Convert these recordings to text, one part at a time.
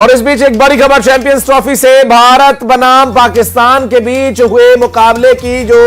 और इस बीच एक बड़ी खबर चैंपियंस ट्रॉफी से भारत बनाम पाकिस्तान के बीच हुए मुकाबले की जो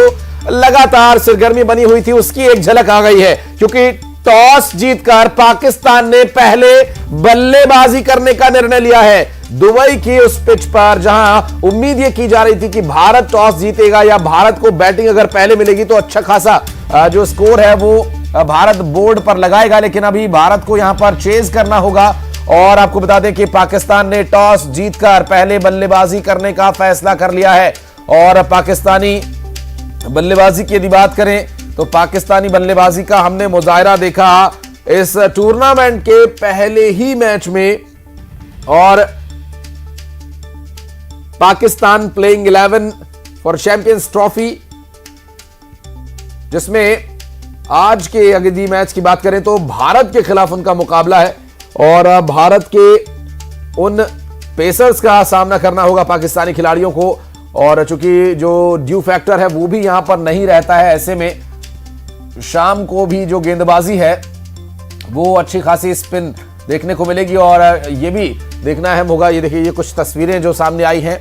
लगातार सरगर्मी बनी हुई थी उसकी एक झलक आ गई है, क्योंकि टॉस जीतकर पाकिस्तान ने पहले बल्लेबाजी करने का निर्णय लिया है। दुबई की उस पिच पर जहां उम्मीद यह की जा रही थी कि भारत टॉस जीतेगा या भारत को बैटिंग अगर पहले मिलेगी तो अच्छा खासा जो स्कोर है वो भारत बोर्ड पर लगाएगा, लेकिन अभी भारत को यहां पर चेज करना होगा। और आपको बता दें कि पाकिस्तान ने टॉस जीतकर पहले बल्लेबाजी करने का फैसला कर लिया है। और पाकिस्तानी बल्लेबाजी की यदि बात करें तो पाकिस्तानी बल्लेबाजी का हमने मुजाहिरा देखा इस टूर्नामेंट के पहले ही मैच में। और Pakistan playing 11 for champions trophy, जिसमें आज के यदि मैच की बात करें तो भारत के खिलाफ उनका मुकाबला है और भारत के उन पेसर्स का सामना करना होगा पाकिस्तानी खिलाड़ियों को। और चूंकि जो ड्यू फैक्टर है वो भी यहां पर नहीं रहता है, ऐसे में शाम को भी जो गेंदबाजी है वो अच्छी खासी स्पिन देखने को मिलेगी। और ये भी देखना अहम होगा, ये देखिए ये कुछ तस्वीरें जो सामने आई हैं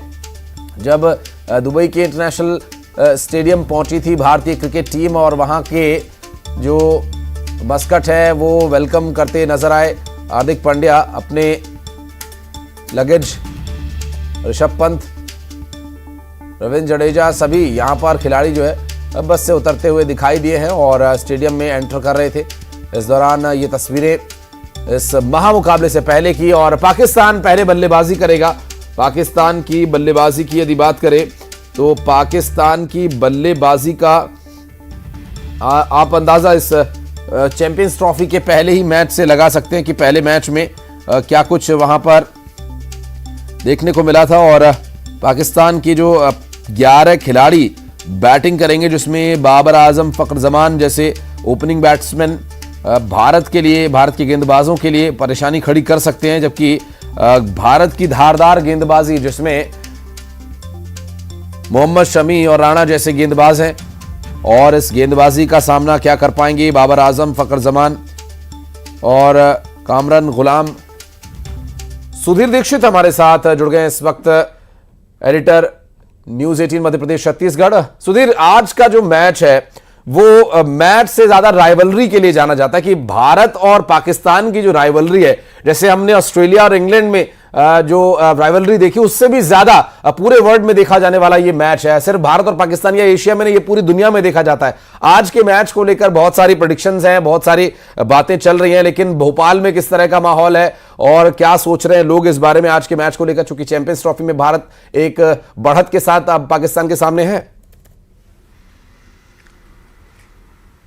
जब दुबई के इंटरनेशनल स्टेडियम पहुंची थी भारतीय क्रिकेट टीम, और वहां के जो मस्कट है वो वेलकम करते नजर आए। हार्दिक पांड्या, अपने लगेज, ऋषभ पंत, रविंद्र जडेजा, सभी यहां पर खिलाड़ी जो है बस से उतरते हुए दिखाई दिए हैं और स्टेडियम में एंटर कर रहे थे। इस दौरान ये तस्वीरें इस महामुकाबले से पहले की। और पाकिस्तान पहले बल्लेबाजी करेगा। पाकिस्तान की बल्लेबाजी की यदि बात करें तो पाकिस्तान की बल्लेबाजी का आप अंदाजा इस चैंपियंस ट्रॉफी के पहले ही मैच से लगा सकते हैं कि पहले मैच में क्या कुछ वहां पर देखने को मिला था। और पाकिस्तान की जो 11 खिलाड़ी बैटिंग करेंगे, जिसमें बाबर आजम, फखर जमान जैसे ओपनिंग बैट्समैन भारत के लिए, भारत के गेंदबाजों के लिए परेशानी खड़ी कर सकते हैं। जबकि भारत की धारदार गेंदबाजी, जिसमें मोहम्मद शमी और राणा जैसे गेंदबाज हैं, और इस गेंदबाजी का सामना क्या कर पाएंगे बाबर आजम, फखर जमान और कामरान गुलाम। सुधीर दीक्षित हमारे साथ जुड़ गए इस वक्त, एडिटर न्यूज 18 मध्य प्रदेश छत्तीसगढ़। सुधीर, आज का जो मैच है वो मैच से ज्यादा राइवलरी के लिए जाना जाता है कि भारत और पाकिस्तान की जो राइवलरी है, जैसे हमने ऑस्ट्रेलिया और इंग्लैंड में जो राइवलरी देखी, उससे भी ज्यादा पूरे वर्ल्ड में देखा जाने वाला ये मैच है। सिर्फ भारत और पाकिस्तान या एशिया में नहीं, ये पूरी दुनिया में देखा जाता है। आज के मैच को लेकर बहुत सारी प्रेडिक्शंस हैं, बहुत सारी बातें चल रही हैं, लेकिन भोपाल में किस तरह का माहौल है और क्या सोच रहे हैं लोग इस बारे में आज के मैच को लेकर, चूंकि चैंपियंस ट्रॉफी में भारत एक बढ़त के साथ अब पाकिस्तान के सामने है?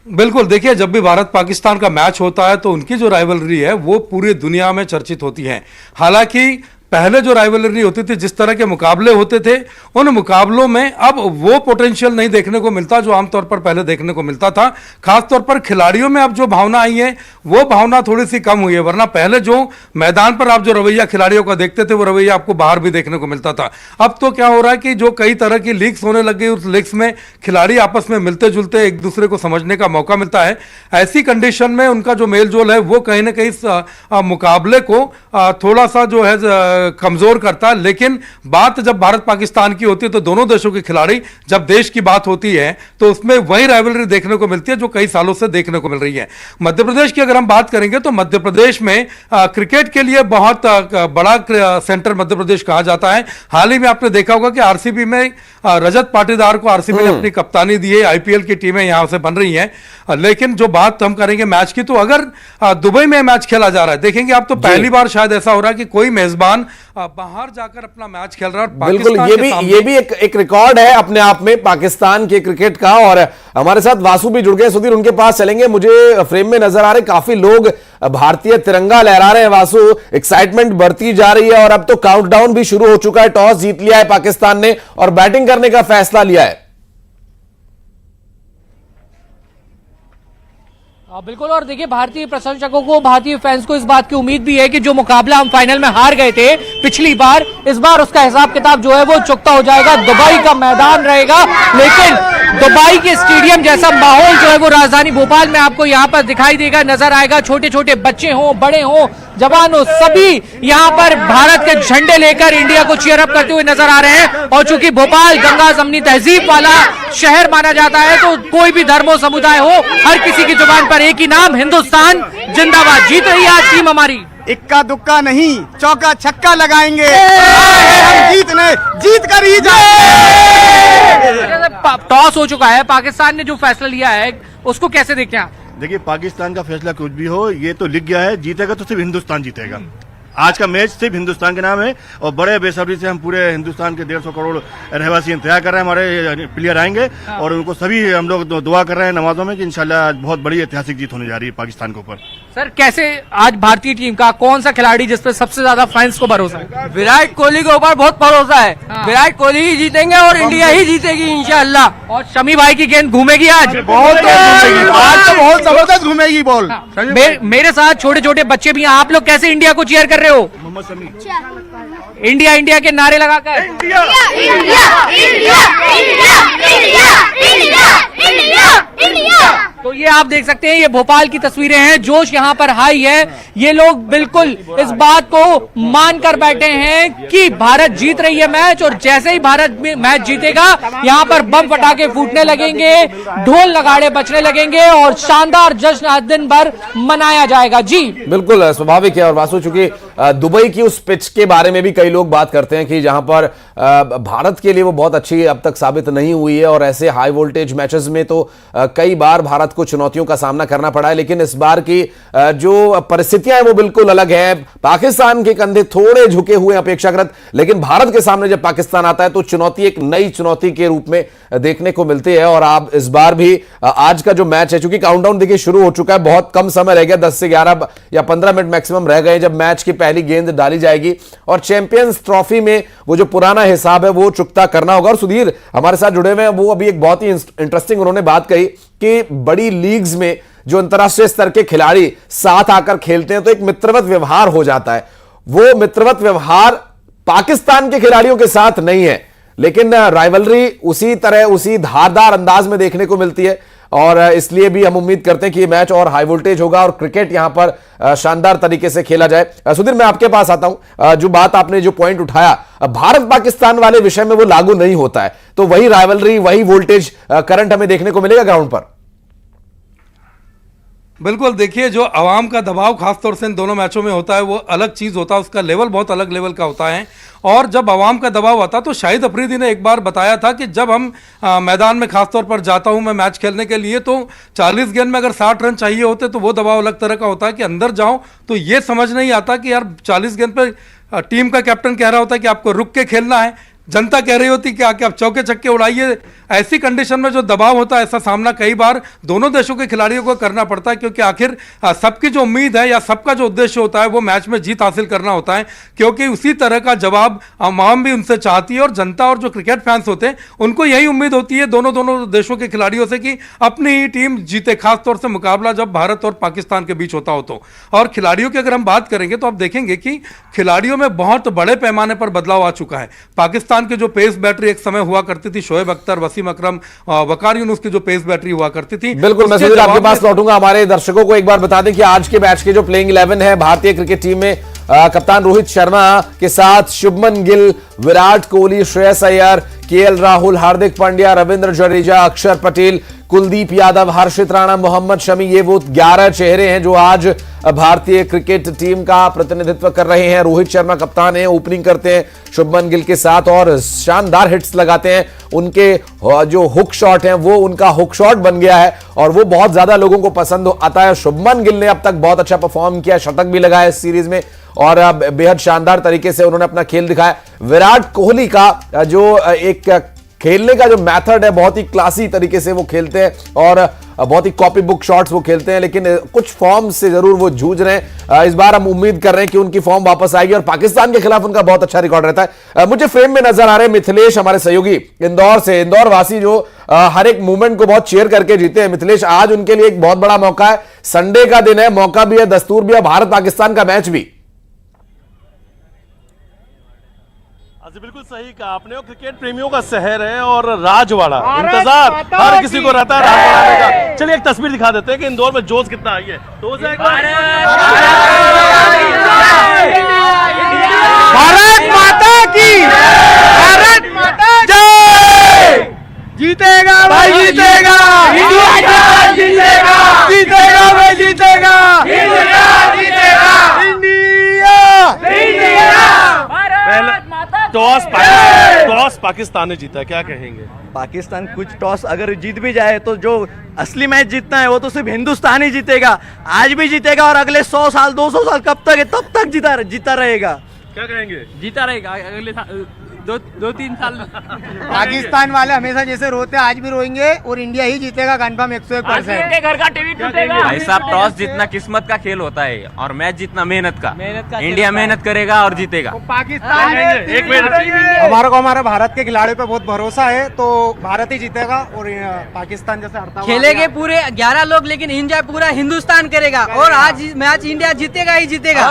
बिल्कुल, देखिए जब भी भारत पाकिस्तान का मैच होता है तो उनकी जो राइवलरी है वो पूरी दुनिया में चर्चित होती है। हालांकि पहले जो राइवलरी होती थी, जिस तरह के मुकाबले होते थे, उन मुकाबलों में अब वो पोटेंशियल नहीं देखने को मिलता जो आमतौर पर पहले देखने को मिलता था। खासतौर पर खिलाड़ियों में अब जो भावना आई है वो भावना थोड़ी सी कम हुई है, वरना पहले जो मैदान पर आप जो रवैया खिलाड़ियों का देखते थे वो रवैया आपको बाहर भी देखने को मिलता था। अब तो क्या हो रहा है कि जो कई तरह की लीग्स होने लग गई, उस लीग्स में खिलाड़ी आपस में मिलते जुलते एक दूसरे को समझने का मौका मिलता है। ऐसी कंडीशन में उनका जो मेल जोल है वो कहीं ना कहीं मुकाबले को थोड़ा सा जो है कमजोर करता है। लेकिन बात जब भारत पाकिस्तान की होती है तो दोनों देशों के खिलाड़ी, जब देश की बात होती है तो उसमें वही राइवलरी देखने को मिलती है जो कई सालों से देखने को मिल रही है। मध्य प्रदेश की अगर हम बात करेंगे तो मध्य प्रदेश में क्रिकेट के लिए बहुत बड़ा सेंटर मध्य प्रदेश कहा जाता है। हाल ही में आपने देखा होगा कि आरसीबी में रजत पाटीदार को आरसीबी ने अपनी कप्तानी दी है, आईपीएल की टीमें यहां से बन रही हैं। लेकिन जो बात हम करेंगे मैच की, तो अगर दुबई में मैच खेला जा रहा है, देखेंगे आप तो पहली बार शायद ऐसा हो रहा है कि कोई मेजबान बाहर जाकर अपना मैच खेल रहा है। बिल्कुल, ये भी एक रिकॉर्ड है अपने आप में पाकिस्तान के क्रिकेट का। और हमारे साथ वासु भी जुड़ गए, सुधीर उनके पास चलेंगे। मुझे फ्रेम में नजर आ रहे काफी लोग भारतीय तिरंगा लहरा रहे हैं। वासु, एक्साइटमेंट बढ़ती जा रही है और अब तो काउंटडाउन भी शुरू हो चुका है। टॉस जीत लिया है पाकिस्तान ने और बैटिंग करने का फैसला लिया है। बिल्कुल, और देखिए भारतीय प्रशंसकों को, भारतीय फैंस को इस बात की उम्मीद भी है कि जो मुकाबला हम फाइनल में हार गए थे पिछली बार, इस बार उसका हिसाब किताब जो है वो चुकता हो जाएगा। दुबई का मैदान रहेगा, लेकिन दुबई के स्टेडियम जैसा माहौल जो है वो राजधानी भोपाल में आपको यहाँ पर दिखाई देगा, नजर आएगा। छोटे छोटे बच्चे हों, बड़े हों, जवानों सभी यहाँ पर भारत के झंडे लेकर इंडिया को चीयर अप करते हुए नजर आ रहे हैं। और चूंकि भोपाल गंगा जमनी तहजीब वाला शहर माना जाता है, तो कोई भी धर्मों समुदाय हो, हर किसी की जुबान पर एक ही नाम, हिंदुस्तान जिंदाबाद। जीत रही है आज टीम हमारी। इक्का दुक्का नहीं, चौका छक्का लगाएंगे। हम जीत कर ही जाएंगे। टॉस हो चुका है, पाकिस्तान ने जो फैसला लिया है उसको कैसे देखते हैं आप? देखिए, पाकिस्तान का फैसला कुछ भी हो, ये तो लिख गया है, जीतेगा तो सिर्फ हिंदुस्तान जीतेगा। आज का मैच सिर्फ हिंदुस्तान के नाम है और बड़े बेसब्री से हम पूरे हिंदुस्तान के 150 करोड़ रहवासी इंतजार कर रहे हैं, हमारे प्लेयर आएंगे और उनको सभी हम लोग दुआ कर रहे हैं नमाजों में कि इंशाल्लाह आज बहुत बड़ी ऐतिहासिक जीत होने जा रही है पाकिस्तान के ऊपर। सर, कैसे आज भारतीय टीम का कौन सा खिलाड़ी जिस पे सबसे ज्यादा फैंस को भरोसा है? विराट कोहली के ऊपर बहुत भरोसा है। विराट कोहली ही जीतेंगे और इंडिया ही जीतेगी इंशाल्लाह। और शमी भाई की गेंद घूमेगी आज, बहुत बहुत जबरदस्त घूमेगी बॉल। मेरे साथ छोटे छोटे बच्चे भी हैं, आप लोग कैसे इंडिया को चीयर कर रहे हो? मोहम्मद शमी, इंडिया इंडिया के नारे लगाकर India India India India India India India. तो ये आप देख सकते हैं, ये भोपाल की तस्वीरें हैं, जोश यहाँ पर हाई है। ये लोग बिल्कुल इस बात को मानकर बैठे हैं कि भारत जीत रही है मैच, और जैसे ही भारत मैच जीतेगा यहाँ पर बम फटाके फूटने लगेंगे, ढोल नगाड़े बजने लगेंगे और शानदार जश्न आज दिन भर मनाया जाएगा। जी बिल्कुल स्वाभाविक है। और वासु, चूंकि दुबई की उस पिच के बारे में भी कई लोग बात करते हैं कि जहां पर भारत के लिए वो बहुत अच्छी अब तक साबित नहीं हुई है, और ऐसे हाई वोल्टेज मैचेस में तो कई बार भारत को चुनौतियों का सामना करना पड़ा है। लेकिन इस बार की जो परिस्थितियां हैं वो बिल्कुल अलग है। पाकिस्तान के कंधे थोड़े झुके हुए अपेक्षाकृत, लेकिन भारत के सामने जब पाकिस्तान आता है तो चुनौती एक नई चुनौती के रूप में देखने को मिलती है। और आप इस बार भी आज का जो मैच है, चूंकि काउंटडाउन देखिए शुरू हो चुका है, बहुत कम समय रह गया, 10 से 11 या 15 मिनट मैक्सिमम रह गए जब मैच की पहली गेंद डाली जाएगी और चैंपियंस ट्रॉफी में वो जो पुराना हिसाब है वो चुकता करना होगा। और सुधीर हमारे साथ जुड़े हुए हैं, वो अभी एक बहुत ही इंटरेस्टिंग उन्होंने बात कही कि बड़ी लीग्स में जो अंतरराष्ट्रीय स्तर के खिलाड़ी साथ आकर खेलते हैं तो एक मित्रवत व्यवहार हो जाता है। वो मित्रवत व्यवहार पाकिस्तान के खिलाड़ियों के साथ नहीं है, लेकिन राइवलरी उसी तरह उसी धारदार अंदाज में देखने को मिलती है। और इसलिए भी हम उम्मीद करते हैं कि ये मैच और हाई वोल्टेज होगा और क्रिकेट यहां पर शानदार तरीके से खेला जाए। सुधीर, मैं आपके पास आता हूं। जो बात आपने जो पॉइंट उठाया, भारत पाकिस्तान वाले विषय में वो लागू नहीं होता है, तो वही राइवलरी वही वोल्टेज करंट हमें देखने को मिलेगा ग्राउंड पर। बिल्कुल, देखिए जो आवाम का दबाव खासतौर से इन दोनों मैचों में होता है वो अलग चीज़ होता है, उसका लेवल बहुत अलग लेवल का होता है। और जब आवाम का दबाव आता तो शाहिद अफरीदी ने एक बार बताया था कि जब हम मैदान में खासतौर पर जाता हूं मैं मैच खेलने के लिए, तो 40 गेंद में अगर 60 रन चाहिए होते तो वो दबाव अलग तरह का होता है कि अंदर जाऊं तो ये समझ नहीं आता कि यार 40 गेंद पर टीम का कैप्टन कह रहा होता है कि आपको रुक के खेलना है, जनता कह रही होती कि आप चौके छक्के उड़ाइए। ऐसी कंडीशन में जो दबाव होता है, ऐसा सामना कई बार दोनों देशों के खिलाड़ियों को करना पड़ता है, क्योंकि आखिर सबकी जो उम्मीद है या सबका जो उद्देश्य होता है वो मैच में जीत हासिल करना होता है, क्योंकि उसी तरह का जवाब आवाम भी उनसे चाहती है और जनता और जो क्रिकेट फैंस होते हैं उनको यही उम्मीद होती है दोनों देशों के खिलाड़ियों से कि अपनी ही टीम जीते, खासतौर से मुकाबला जब भारत और पाकिस्तान के बीच होता हो तो। और खिलाड़ियों की अगर हम बात करेंगे तो आप देखेंगे कि खिलाड़ियों में बहुत बड़े पैमाने पर बदलाव आ चुका है। पाकिस्तान की जो पेस बैटरी एक समय हुआ करती थी, शोएब अख्तर, वसीम अकरम, वकार यूनुस की जो पेस बैटरी हुआ करती थी, बिल्कुल मैं सुधीर आपके पास लौटूंगा। हमारे दर्शकों को एक बार बता दें कि आज के मैच के जो प्लेइंग 11 है भारतीय क्रिकेट टीम में कप्तान रोहित शर्मा के साथ शुभमन गिल, विराट कोहली, श्रेयस अय्यर, केएल राहुल, हार्दिक पांड्या, रविंद्र जडेजा, अक्षर पटेल, कुलदीप यादव, हर्षित राणा, मोहम्मद शमी, ये वो 11 चेहरे हैं जो आज भारतीय क्रिकेट टीम का प्रतिनिधित्व कर रहे हैं। रोहित शर्मा कप्तान हैं, ओपनिंग करते हैं शुभमन गिल के साथ और शानदार हिट्स लगाते हैं। उनके जो हुक शॉट हैं वो उनका हुक शॉट बन गया है और वो बहुत ज्यादा लोगों को पसंद आता है। शुभमन गिल ने अब तक बहुत अच्छा परफॉर्म किया, शतक भी लगाया इस सीरीज में और बेहद शानदार तरीके से उन्होंने अपना खेल दिखाया। विराट कोहली का जो एक खेलने का जो मेथड है बहुत ही क्लासी तरीके से वो खेलते हैं और बहुत ही कॉपी बुक शॉट्स वो खेलते हैं, लेकिन कुछ फॉर्म से जरूर वो जूझ रहे हैं। इस बार हम उम्मीद कर रहे हैं कि उनकी फॉर्म वापस आएगी और पाकिस्तान के खिलाफ उनका बहुत अच्छा रिकॉर्ड रहता है। मुझे फ्रेम में नजर आ रहे हैं मिथिलेश, हमारे सहयोगी इंदौर से, इंदौर वासी जो हर एक मूवमेंट को बहुत चेयर करके जीते हैं। मिथिलेश, आज उनके लिए एक बहुत बड़ा मौका है, संडे का दिन है, मौका भी है, दस्तूर भी है, भारत पाकिस्तान का मैच भी। बिल्कुल सही कहा आपने, और क्रिकेट प्रेमियों का शहर है और राजवाड़ा इंतजार हर किसी को रहता है राजवाड़ा का। चलिए एक तस्वीर दिखा देते हैं कि इंदौर में जोश कितना आई है। भारत माता की, भारत माता जय। जीतेगा भाई, जीतेगा इंडिया, जीतेगा जीतेगा भाई, जीतेगा इंडिया, जीतेगा इंडिया, इंडिया। टॉस पाकिस्तान ने जीता, क्या कहेंगे? पाकिस्तान कुछ टॉस अगर जीत भी जाए तो जो असली मैच जीतना है वो तो सिर्फ हिंदुस्तान ही जीतेगा। आज भी जीतेगा और अगले 100 साल 200 साल कब तक है तब तक जीता रहेगा। क्या कहेंगे? जीता रहेगा अगले दो तीन साल। पाकिस्तान वाले हमेशा जैसे रोते हैं आज भी रोएंगे और इंडिया ही जीतेगा कंफर्म 101%। घर का टीवी टूटेगा। भाई साहब, टॉस जीतना किस्मत का खेल होता है और मैच जीतना मेहनत का। इंडिया मेहनत करेगा और जीतेगा। पाकिस्तान एक मिनट, हमारे भारत के खिलाड़ियों पे बहुत भरोसा है, तो भारत ही जीतेगा और पाकिस्तान जैसे हरता हुआ खेलेंगे पूरे 11 लोग, लेकिन एंजॉय पूरा हिंदुस्तान करेगा और आज मैच इंडिया जीतेगा ही जीतेगा।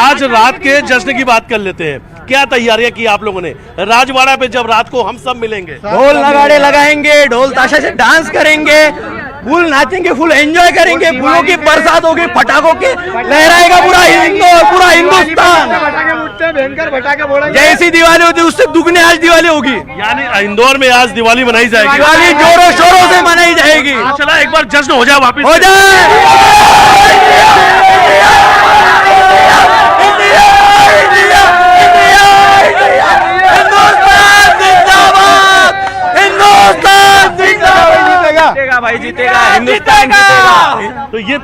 आज रात के जश्न की बात कर लेते हैं। क्या तैयारियां की आप लोगों ने राजवाड़ा पे, जब रात को हम सब मिलेंगे? ढोल नगाड़े लगाएंगे, ढोल ताशा से डांस करेंगे, फुल नाचेंगे, फुल एंजॉय करेंगे, फूलों की बरसात होगी, पटाखों की लहराएगा पूरा हिंदुस्तान। जैसी दिवाली होती उससे दुगने आज दिवाली होगी। यानी इंदौर में आज दिवाली मनाई जाएगी। दिवाली जोरों शोरों से मनाई जाएगी। चला एक बार जश्न हो जाए, वापिस हो जीतेगा भाई, जीतेगा हिंदुस्तान जीतेगा। तो ये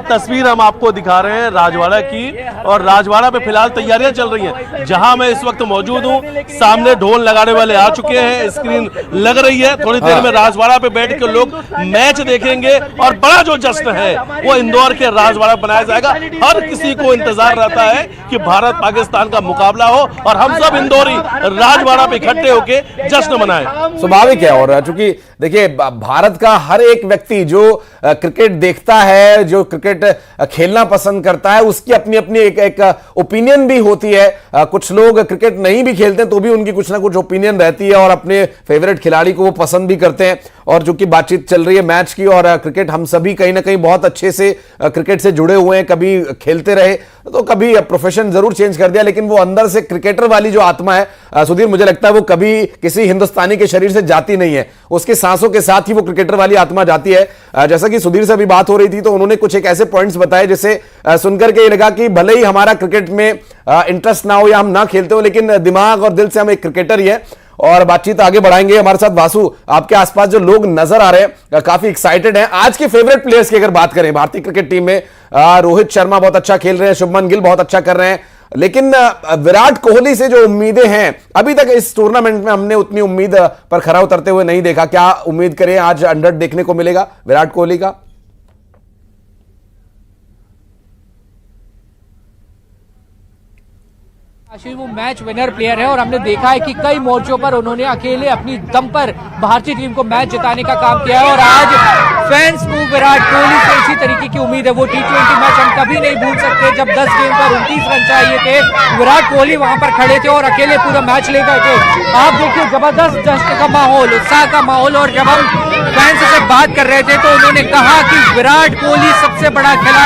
तस्वीर हम आपको दिखा रहे हैं राजवाड़ा की, और राजवाड़ा पे फिलहाल तैयारियां चल रही हैं। जहां मैं इस वक्त मौजूद हूं, सामने ढोल लगाने वाले आ चुके हैं, स्क्रीन लग रही है। थोड़ी देर में राजवाड़ा पे बैठ के लोग मैच देखेंगे और बड़ा जो जश्न है वो इंदौर के राजवाड़ा बनाया जाएगा। हर किसी को इंतजार रहता है कि भारत पाकिस्तान का मुकाबला हो और हम सब इंदौरी राजवाड़ा पे इकट्ठे होके जश्न मनाएं। स्वाभाविक है, और चूंकि देखिए भारत का हर एक व्यक्ति जो क्रिकेट देखता है, जो क्रिकेट खेलना पसंद करता है, उसकी अपनी अपनी एक ओपिनियन भी होती है। कुछ लोग क्रिकेट नहीं भी खेलते तो भी उनकी कुछ ना कुछ ओपिनियन रहती है और अपने फेवरेट खिलाड़ी को वो पसंद भी करते हैं। और जो कि बातचीत चल रही है मैच की, और क्रिकेट हम सभी कहीं ना कहीं बहुत अच्छे से क्रिकेट से जुड़े हुए हैं, कभी खेलते रहे तो कभी प्रोफेशन जरूर चेंज कर दिया, लेकिन वो अंदर से क्रिकेटर वाली जो आत्मा है सुधीर, मुझे लगता है वो कभी किसी हिंदुस्तानी के शरीर से जाती नहीं है, उसके सांसों के साथ ही वो क्रिकेटर वाली आत्मा जाती है। जैसा कि सुधीर से अभी बात हो रही थी तो उन्होंने कुछ एक ऐसे पॉइंट्स बताए जिसे सुनकर के ये लगा कि भले ही हमारा क्रिकेट में इंटरेस्ट ना हो या हम ना खेलते हो, लेकिन दिमाग और दिल से हम एक क्रिकेटर ही है। और बातचीत आगे बढ़ाएंगे। हमारे साथ वासु, आपके आसपास जो लोग नजर आ रहे हैं काफी एक्साइटेड हैं। आज के फेवरेट प्लेयर्स की अगर बात करें भारतीय क्रिकेट टीम में, रोहित शर्मा बहुत अच्छा खेल रहे हैं, शुभमन गिल बहुत अच्छा कर रहे हैं, लेकिन विराट कोहली से जो उम्मीदें हैं अभी तक इस टूर्नामेंट में हमने उतनी उम्मीद पर खरा उतरते हुए नहीं देखा। क्या उम्मीद करें आज 100 देखने को मिलेगा विराट कोहली का? वो मैच विनर प्लेयर है और हमने देखा है कि कई मोर्चों पर उन्होंने अकेले अपनी दम पर भारतीय टीम को मैच जिताने का काम किया है। और आज फैंस को विराट कोहली से इसी तरीके की उम्मीद है। वो T20 मैच हम कभी नहीं भूल सकते जब 10 गेंद पर 29 रन चाहिए थे, विराट कोहली वहां पर खड़े थे और अकेले पूरा मैच ले गए थे। आप देखिए जबरदस्त जश्न का माहौल, उत्साह का माहौल। और जब हम फैंस से बात कर रहे थे तो उन्होंने कहा कि विराट कोहली सबसे बड़ा खिलाड़ी